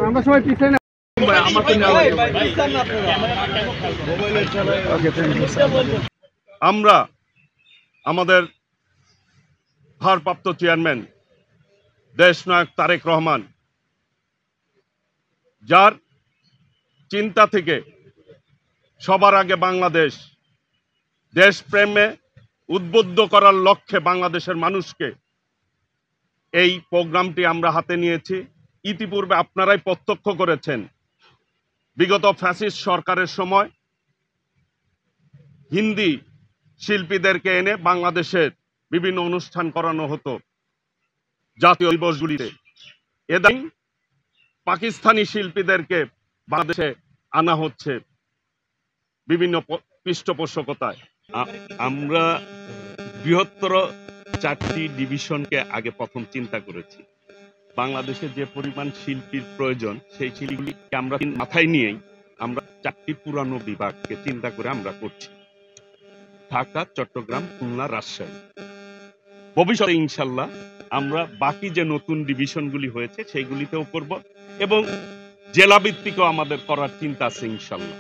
আমরা সবাই পিছনে আমরা আমাদের ভারপ্রাপ্ত চেয়ারম্যান দেশনায়ক তারেক রহমান, যার চিন্তা থেকে সবার আগে বাংলাদেশ দেশপ্রেমে উদ্বুদ্ধ করার লক্ষ্যে বাংলাদেশের মানুষকে এই প্রোগ্রামটি আমরা হাতে নিয়েছি। ইতিপূর্বে আপনারাই প্রত্যক্ষ করেছেন, বিগত ফ্যাসিস্ট সরকারের সময় হিন্দি শিল্পীদেরকে এনে বাংলাদেশের বিভিন্ন অনুষ্ঠান করানো হতো জাতীয় দিবসগুলিতে। এদিন পাকিস্তানি শিল্পীদেরকে বাংলাদেশে আনা হচ্ছে বিভিন্ন পৃষ্ঠপোষকতায়। আমরা বৃহত্তর 4টি ডিভিশনকে আগে প্রথম চিন্তা করেছি। বাংলাদেশে যে পরিমাণ শিল্পীর প্রয়োজন, সেই শিল্পীগুলিকে আমরা মাথায় নিয়েই আমরা 4টি পুরানো বিভাগকে চিন্তা করে আমরা করছি: ঢাকা, চট্টগ্রাম, খুলনা, রাজশাহী। ভবিষ্যতে ইনশাল্লাহ আমরা বাকি যে নতুন ডিভিশনগুলি হয়েছে সেইগুলিতেও করব এবং জেলা ভিত্তিকও আমাদের করার চিন্তা আছে ইনশাল্লাহ।